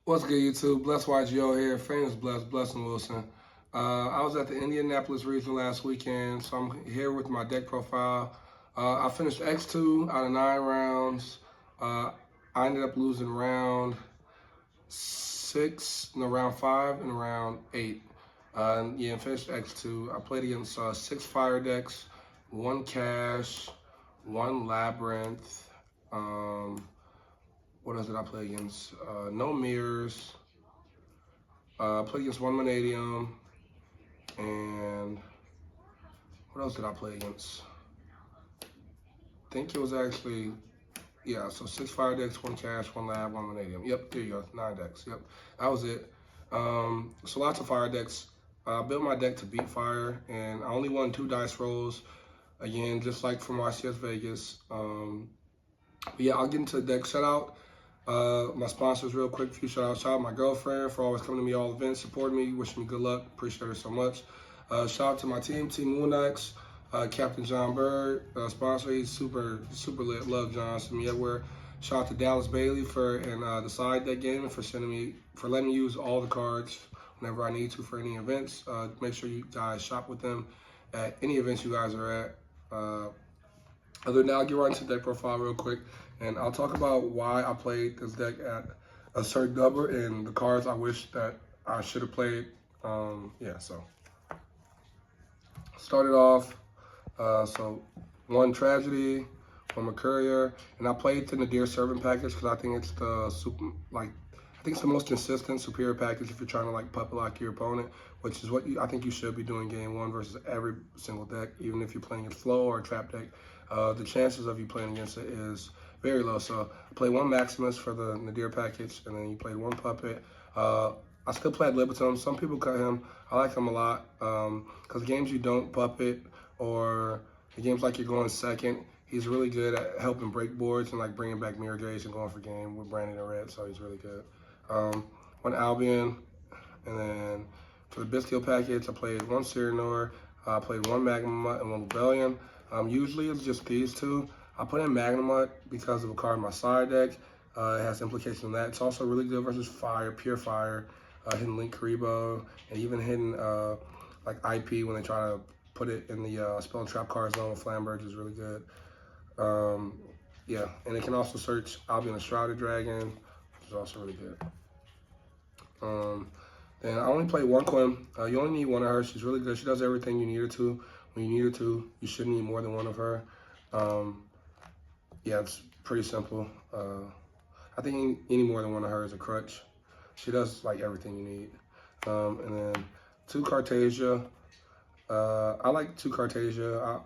What's good, YouTube? Bless YGO here, famous Blessing Wilson. I was at the Indianapolis region last weekend, so I'm here with my deck profile. I finished x-2 out of 9 rounds. I ended up losing round 6, no, round 5 and round 8. Yeah, finished x-2. I played against 6 fire decks, 1 cash, 1 labyrinth. What else did I play against? No mirrors. Played against 1 Vanadium. And what else did I play against? I think it was actually, yeah, so 6 fire decks, 1 cash, 1 lab, 1 Vanadium. Yep, there you go, 9 decks. Yep, that was it. So lots of fire decks. I built my deck to beat fire, and I only won 2 dice rolls. Again, just like from YCS Vegas. But yeah, I'll get into the deck shutout. My sponsors real quick, few shout out my girlfriend for always coming to me all events, supporting me, wishing me good luck, appreciate her so much. Shout out to my team Moonax, Captain John Bird, sponsor, he's super lit, love John, send me everywhere. Shout out to Dallas Bailey for the side deck gaming for letting me use all the cards whenever I need to for any events. Make sure you guys shop with them at any events you guys are at. Other than that, I'll get right into the deck profile real quick, and I'll talk about why I played this deck at a certain number and the cards I wish that I should have played. Yeah, so started off, so 1 Tragedy, 1 Mercurier, and I played the Nadir Servant package because I think it's the most consistent, superior package if you're trying to like puppet lock your opponent, which is what I think you should be doing game 1 versus every single deck, even if you're playing a flow or a trap deck. The chances of you playing against it is very low. So I played 1 Maximus for the Nadir package, and then you played 1 Puppet. I still played Libitum. Some people cut him. I like him a lot because games you don't puppet or the games like you're going second, he's really good at helping break boards and like bringing back Mirror Gauge and going for game with Brandon and Red, so he's really good. 1 Albion, and then for the Bestial package, I played 1 Cyranoir, I played 1 Magnemite and 1 Rebellion. Usually it's just these 2. I put in Magnemite because of a card in my side deck. It has implications on that. It's also really good versus fire, pure fire, hitting Link Karibo, and even hitting like IP when they try to put it in the spell and trap card zone with Flamberge is really good. Yeah, and it can also search Albion the Shrouded Dragon, which is also really good. Then I only played 1 Quinn. You only need 1 of her. She's really good. She does everything you need her to. When you need her to, you shouldn't need more than 1 of her. Yeah, it's pretty simple. I think any more than 1 of her is a crutch. She does like everything you need. And then 2 Cartasia. I like 2 Cartasia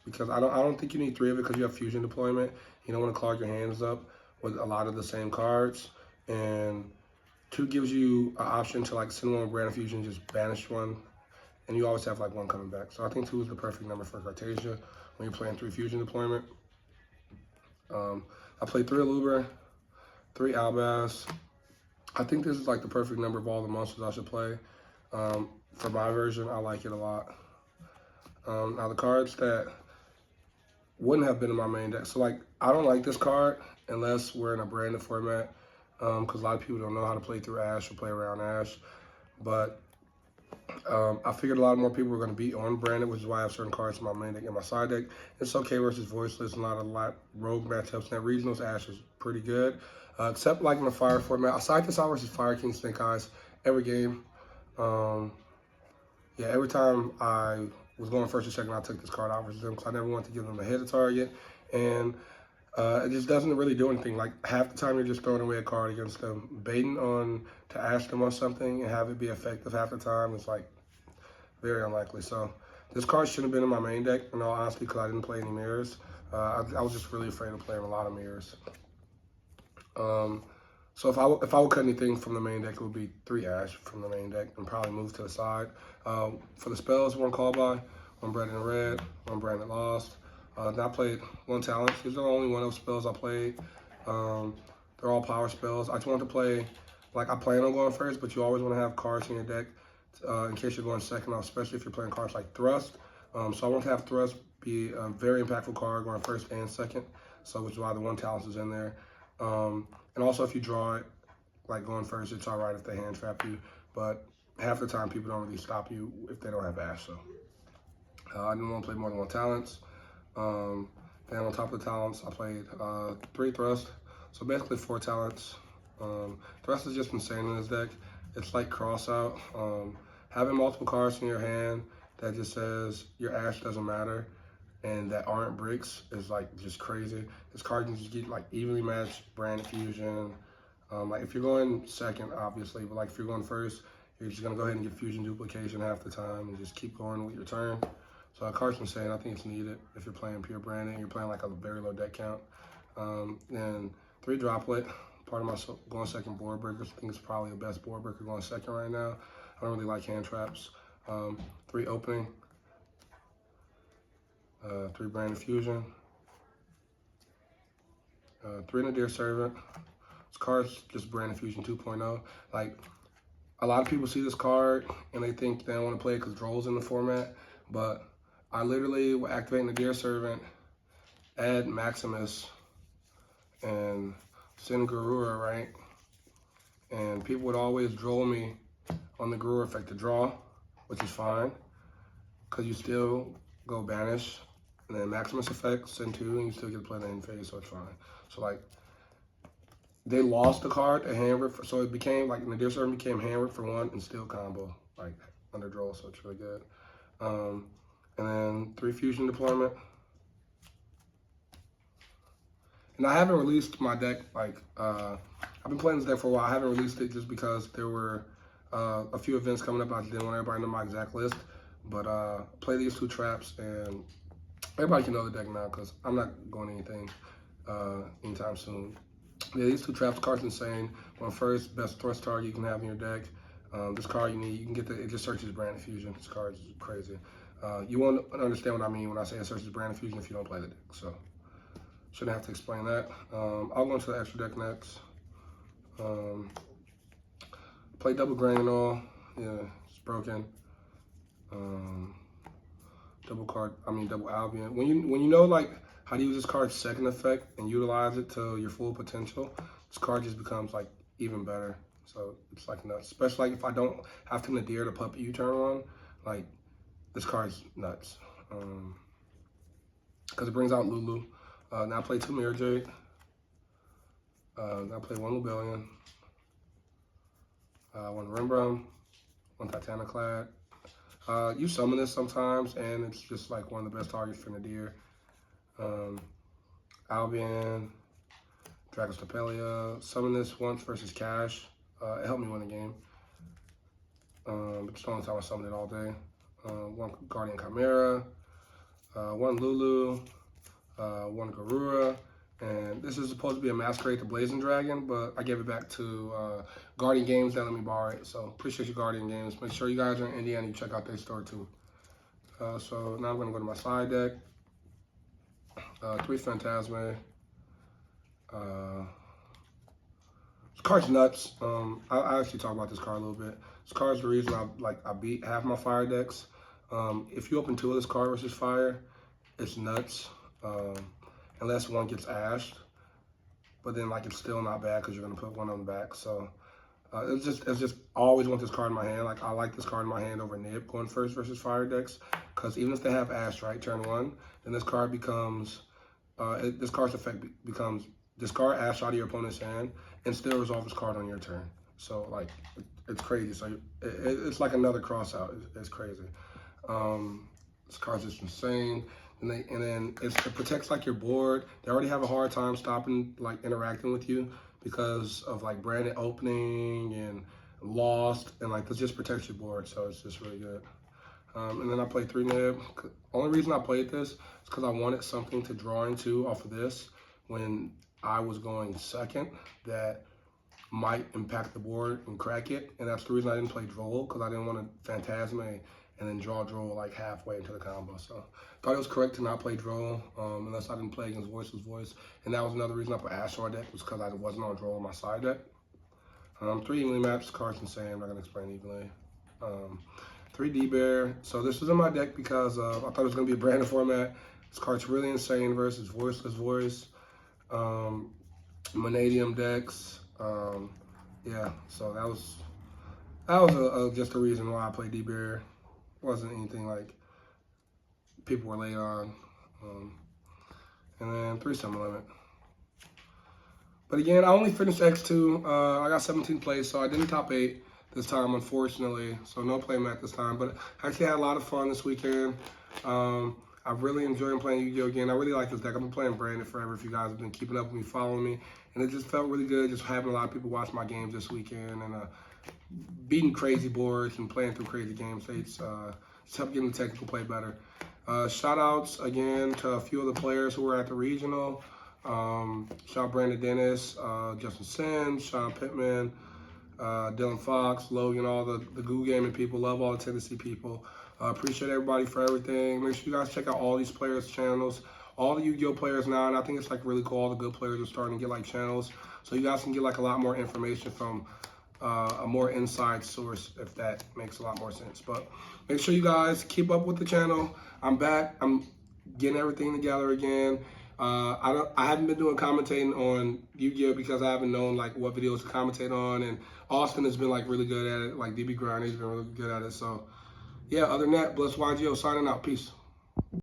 because I don't think you need 3 of it because you have fusion deployment. You don't want to clog your hands up with a lot of the same cards. And 2 gives you an option to like send 1 with Brand Fusion, just banish 1. And you always have like 1 coming back. So I think 2 is the perfect number for Cartasia when you're playing 3 fusion deployment. I played 3 Aluber, 3 Albaz. I think this is like the perfect number of all the monsters I should play. For my version, I like it a lot. Now the cards that wouldn't have been in my main deck. So like, I don't like this card unless we're in a branded format. Because a lot of people don't know how to play through Ash or play around Ash. But I figured a lot more people were going to be on branded, which is why I have certain cards in my main deck and my side deck. It's okay versus Voiceless, not a lot rogue matchups. Now regionals Ash is pretty good, except like in the Fire format. I side this out versus Fire King Snake Eyes every game. Yeah, every time I was going first or second, I took this card out versus them because I never wanted to give them a hit a target, and it just doesn't really do anything. Like half the time you're just throwing away a card against them, baiting on to ask them on something and have it be effective half the time. It's like very unlikely. So this card shouldn't have been in my main deck in all honesty because I didn't play any mirrors. I was just really afraid of playing a lot of mirrors. So if I would cut anything from the main deck, it would be 3 Ash from the main deck and probably move to the side. For the spells, 1 Call By, 1 Brandon Red, 1 Brandon Lost. Then I played 1 Talent. These are the only 1 of spells I played. They're all power spells. I just want to play, like I plan on going first, but you always want to have cards in your deck in case you're going second, especially if you're playing cards like Thrust. So I want to have Thrust be a very impactful card going first and second. So which is why the 1 Talent is in there. And also if you draw it, like going first, it's all right if they hand trap you, but half the time people don't really stop you if they don't have Ash. So I didn't want to play more than one talents. Then on top of the talents, I played 3 thrust, so basically 4 talents. Thrust is just insane in this deck. It's like cross out. Having multiple cards in your hand that just says your Ash doesn't matter and that aren't bricks is like just crazy. This card can just get like evenly matched brand fusion. Like if you're going second, obviously, but like if you're going first, you're just gonna go ahead and get fusion duplication half the time and just keep going with your turn. So that card's insane. I think it's needed if you're playing pure branding. You're playing like a very low deck count. Then 3 droplet. Part of my going second board breakers. I think it's probably the best board breaker going second right now. I don't really like hand traps. 3 opening. 3 brand fusion. 3 Nadir Servant. This card's just brand fusion 2.0. Like a lot of people see this card and they think they don't want to play it because Droll's in the format, but I literally will activate Nadir Servant, add Maximus, and send Garura, right? And people would always droll me on the Garura effect to draw, which is fine, because you still go banish, and then Maximus effect, send 2, and you still get to play the end phase, so it's fine. So like, they lost the card to hand rip, so it became like Nadir Servant became hand rip for 1 and still combo, like under droll, so it's really good. And then 3 fusion deployment. And I haven't released my deck, like, I've been playing this deck for a while. I haven't released it just because there were a few events coming up. I didn't want everybody to know my exact list. But play these 2 traps, and everybody can know the deck now because I'm not going anything anytime soon. Yeah, these 2 traps, card's insane. One first, best thrust target you can have in your deck. This card you can get it just searches brand fusion. This card's crazy. You won't understand what I mean when I say it searches brand fusion if you don't play the deck. So shouldn't have to explain that. I'll go into the extra deck next. Play double Granule. Yeah, it's broken. Double Albion. When you know like how to use this card's second effect and utilize it to your full potential, this card just becomes like even better. So it's like nuts. Especially like if I don't have to Nadir to puppet you turn on, like this card's nuts. Because it brings out Lulu. Now I play 2 Mirror Jade. Now I play 1 Lubellion. 1 Rembrandt. 1 Titanoclad. You summon this sometimes, and it's just like one of the best targets for Nadir. Albion, Dragostapelia. Summon this once versus Cash. It helped me win the game. It's the only time I summoned it all day. 1 Guardian Chimera. 1 Lulu. 1 Garura. And this is supposed to be a Masquerade to Blazing Dragon, but I gave it back to Guardian Games that let me borrow it. So appreciate you, Guardian Games. Make sure you guys are in Indiana, you check out their store too. So now I'm gonna go to my side deck. 3 Phantasme. This card's nuts. I actually talk about this card a little bit. This card's the reason I beat half my fire decks. If you open 2 of this card versus fire, it's nuts. Unless 1 gets ashed, but then like it's still not bad because you're gonna put 1 on the back. So it's just I always want this card in my hand. Like I like this card in my hand over Nib going first versus fire decks, because even if they have ash right turn 1, then this card becomes this card's effect becomes discard ash out of your opponent's hand and still resolve this card on your turn. So like it's crazy. So it's like another cross out. It's crazy. This card's just insane. And then it protects like your board. They already have a hard time stopping like interacting with you because of like branded opening and lost, and like this just protects your board. So it's just really good. And then I played 3 Nib. Only reason I played this is because I wanted something to draw into off of this when I was going second that might impact the board and crack it. And that's the reason I didn't play Droll, because I didn't want to Phantasme and then draw Droll like halfway into the combo. So thought it was correct to not play Droll unless I didn't play against Voiceless Voice. And that was another reason I put Ash on deck, was because I wasn't on Droll on my side deck. 3 evenly matched cards insane. I'm not gonna explain evenly. 3 D-Bear. So this was in my deck because I thought it was gonna be a branded format. This card's really insane versus Voiceless Voice. Monadium decks. yeah, so that was just a reason why I played D-Bear. Wasn't anything like people were late on. And then 3-sum limit. But again, I only finished X2. I got 17 plays, so I didn't top 8 this time, unfortunately. So no play mat this time. But I actually had a lot of fun this weekend. I've really enjoyed playing Yu-Gi-Oh! Again. I really like this deck. I've been playing Branded forever if you guys have been keeping up with me, following me. And it just felt really good just having a lot of people watch my games this weekend and beating crazy boards and playing through crazy game states. Just helped getting the technical play better. Shout outs again to a few of the players who were at the regional. Shout out Brandon Dennis, Justin Sims, Sean Pittman, Dylan Fox, Logan, all the Goo Gaming people. Love all the Tennessee people. Appreciate everybody for everything. Make sure you guys check out all these players' channels. All the Yu-Gi-Oh players now, and I think it's like really cool. All the good players are starting to get like channels, so you guys can get like a lot more information from a more inside source, if that makes a lot more sense. But make sure you guys keep up with the channel. I'm back. I'm getting everything together again. I haven't been doing commentating on Yu-Gi-Oh because I haven't known like what videos to commentate on, and Austin has been like really good at it. Like DB Grind, he's been really good at it. So yeah, other than that, Bless YGO signing out. Peace.